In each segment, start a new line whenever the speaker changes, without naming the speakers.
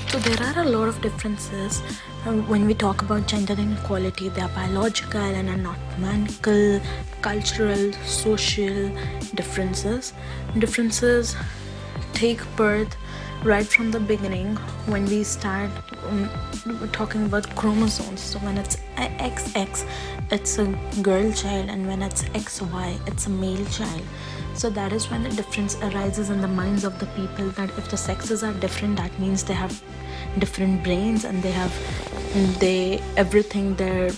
So there are a lot of differences when we talk about gender inequality. They are biological and anatomical, cultural, social differences. Differences take birth right from the beginning when we start talking about chromosomes. So when it's XX, it's a girl child, and when it's XY, it's a male child. So that is when the difference arises in the minds of the people, that if the sexes are different, that means they have different brains, and they everything they're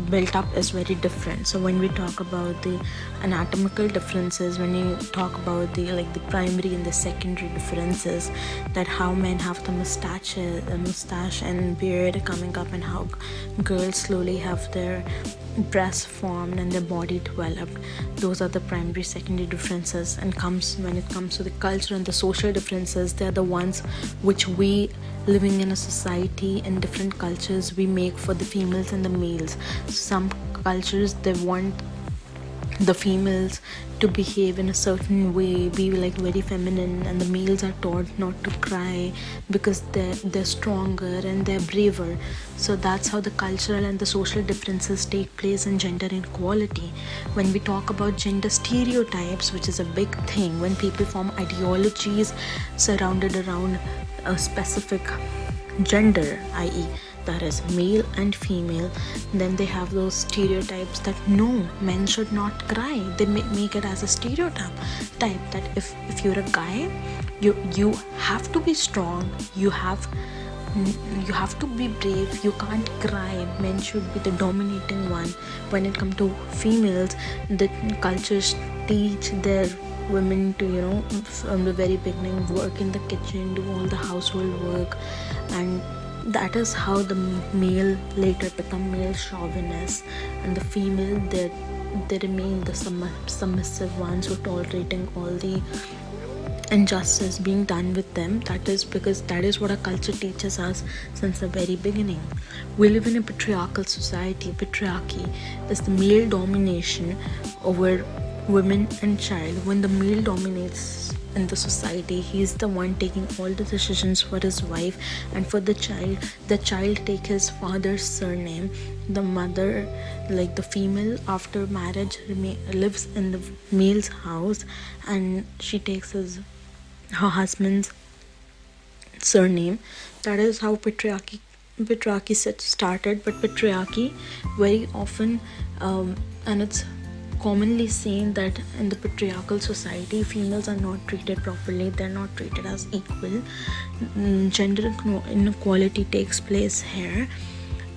built up is very different. So when we talk about the anatomical differences, when you talk about the primary and the secondary differences, that how men have the mustache and beard coming up, and how girls slowly have their breasts formed and their body developed, those are the primary secondary differences. And when it comes to the culture and the social differences, they're the ones which we, living in a society in different cultures, we make for the females and the males. Some cultures, they want the females to behave in a certain way, be very feminine, and the males are taught not to cry because they're stronger and they're braver. So that's how the cultural and the social differences take place in gender inequality. When we talk about gender stereotypes, which is a big thing, when people form ideologies surrounded around a specific gender, i.e. that is male and female, then they have those stereotypes that no, men should not cry. They make it as a stereotype that if you're a guy, you have to be strong, you have to be brave, you can't cry, men should be the dominating one. When it comes to females, the cultures teach their women to, from the very beginning, work in the kitchen, do all the household work, and that is how the male later become male chauvinists, and the female, they remain the submissive ones who are tolerating all the injustice being done with them. That is because that is what our culture teaches us since the very beginning. We live in a patriarchal society. Patriarchy is the male domination over women and child. When the male dominates in the society, he is the one taking all the decisions for his wife and for the child. The child take his father's surname. The mother, the female, after marriage lives in the male's house, and she takes her husband's surname. That is how patriarchy started. But patriarchy very often, and it's commonly seen that in the patriarchal society, females are not treated properly, they're not treated as equal. Gender inequality takes place here.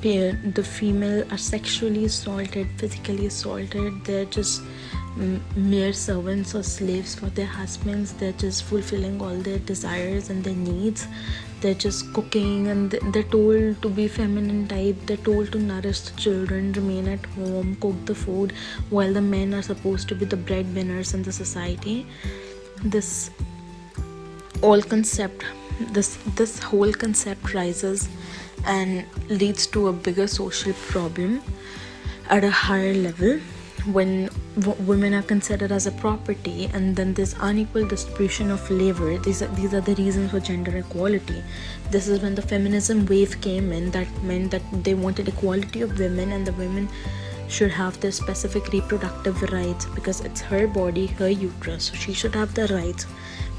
The female are sexually assaulted, physically assaulted. They're just mere servants or slaves for their husbands. They're just fulfilling all their desires and their needs. They're just cooking, and they're told to be feminine type. They're told to nourish the children, remain at home, cook the food, while the men are supposed to be the breadwinners in the society. This whole concept rises and leads to a bigger social problem at a higher level, when women are considered as a property, and then this unequal distribution of labor. These are the reasons for gender equality. This is when the feminism wave came in, that meant that they wanted equality of women, and the women should have their specific reproductive rights, because it's her body, her uterus, so she should have the rights.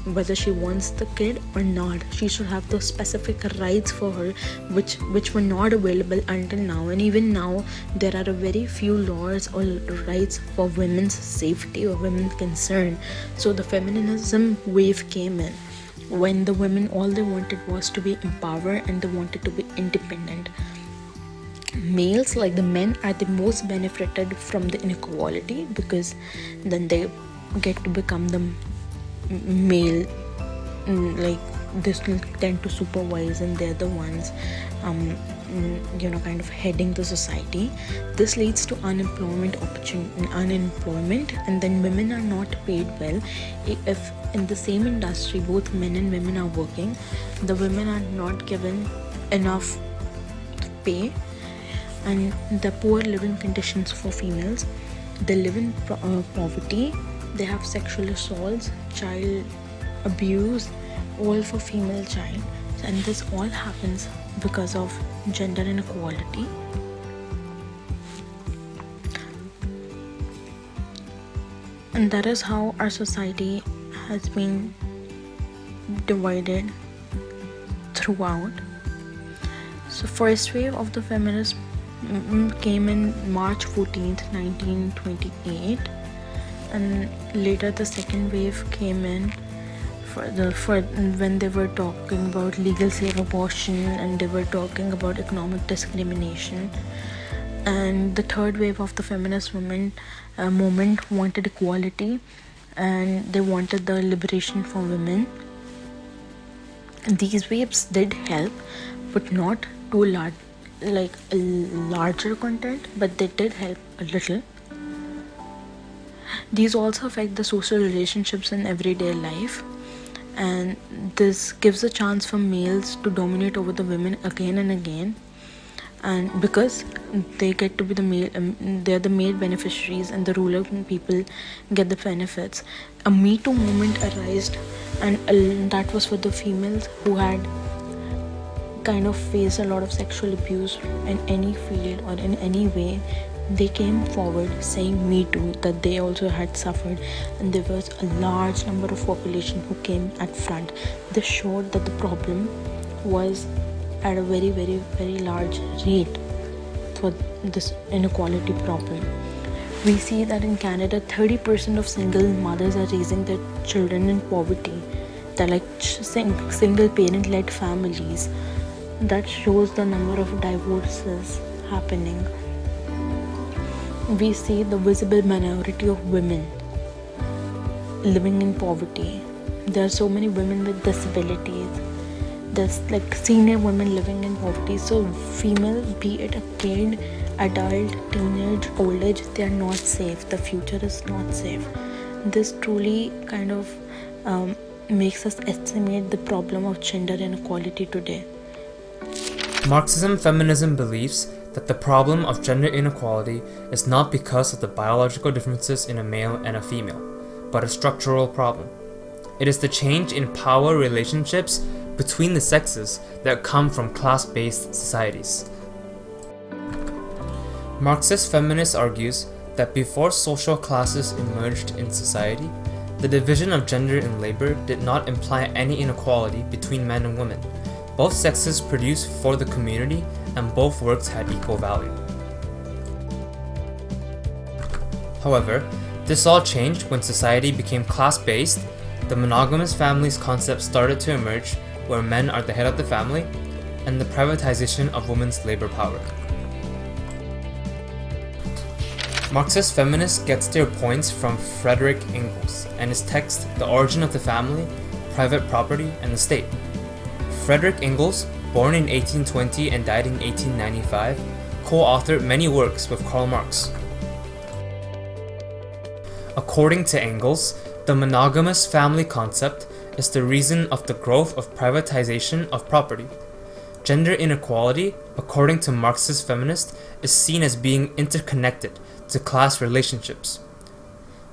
Whether she wants the kid or not, she should have those specific rights for her, which were not available until now. And even now, there are a very few laws or rights for women's safety or women's concern. So the feminism wave came in when the women, all they wanted was to be empowered, and they wanted to be independent. Males, like the men, are the most benefited from the inequality, because then they get to become the male, this will tend to supervise, and they're the ones kind of heading the society. This leads to unemployment, and then women are not paid well. If in the same industry both men and women are working, the women are not given enough pay, and the poor living conditions for females. They live in poverty. They have sexual assaults, child abuse, all for female child. and this all happens because of gender inequality. And that is how our society has been divided throughout. So first wave of the feminism came in March 14th, 1928, and later the second wave came in for when they were talking about legal safe abortion, and they were talking about economic discrimination. And the third wave of the feminist movement wanted equality, and they wanted the liberation for women. These waves did help, but not too large, like a larger content, but they did help a little. These also affect the social relationships in everyday life, and this gives a chance for males to dominate over the women again and again. And because they get to be they're the male beneficiaries, and the ruler people get the benefits. A Me Too movement arose, and that was for the females who had kind of faced a lot of sexual abuse in any field or in any way. They came forward saying Me Too, that they also had suffered, and there was a large number of population who came at front. This showed that the problem was at a very, very, very large rate for this inequality problem. We see that in Canada, 30% of single mothers are raising their children in poverty. They're like single parent-led families. That shows the number of divorces happening. We see the visible minority of women living in poverty. There are so many women with disabilities. There's like senior women living in poverty. So female, be it a kid, adult, teenage, old age, they are not safe. The future is not safe. This truly kind of makes us estimate the problem of gender inequality today.
Marxism feminism believes that the problem of gender inequality is not because of the biological differences in a male and a female, but a structural problem. It is the change in power relationships between the sexes that come from class-based societies. Marxist feminist argues that before social classes emerged in society, the division of gender in labor did not imply any inequality between men and women. Both sexes produced for the community, and both works had equal value. However, this all changed when society became class-based. The monogamous families concept started to emerge, where men are the head of the family, and the privatization of women's labor power. Marxist feminists gets their points from Friedrich Engels and his text The Origin of the Family, Private Property, and the State. Friedrich Engels, born in 1820 and died in 1895, co-authored many works with Karl Marx. According to Engels, the monogamous family concept is the reason of the growth of privatization of property. Gender inequality, according to Marxist feminists, is seen as being interconnected to class relationships.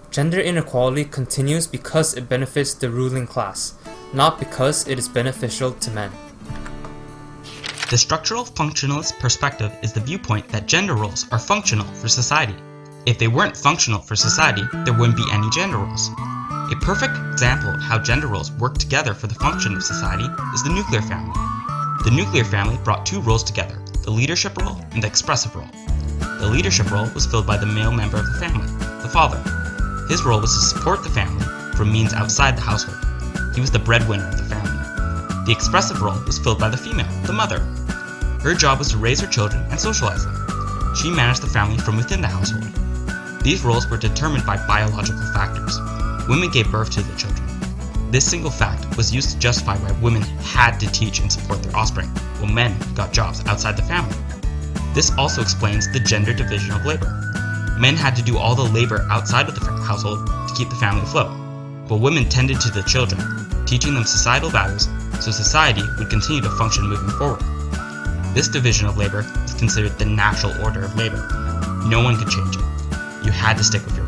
Gender inequality continues because it benefits the ruling class, not because it is beneficial to men.
The structural functionalist perspective is the viewpoint that gender roles are functional for society. If they weren't functional for society, there wouldn't be any gender roles. A perfect example of how gender roles work together for the function of society is the nuclear family. The nuclear family brought two roles together, the leadership role and the expressive role. The leadership role was filled by the male member of the family, the father. His role was to support the family from means outside the household. He was the breadwinner of the family. The expressive role was filled by the female, the mother. Her job was to raise her children and socialize them. She managed the family from within the household. These roles were determined by biological factors. Women gave birth to their children. This single fact was used to justify why women had to teach and support their offspring, while men got jobs outside the family. This also explains the gender division of labor. Men had to do all the labor outside of the household to keep the family afloat, while women tended to the children, teaching them societal values so society would continue to function moving forward. This division of labor is considered the natural order of labor. No one could change it. You had to stick with your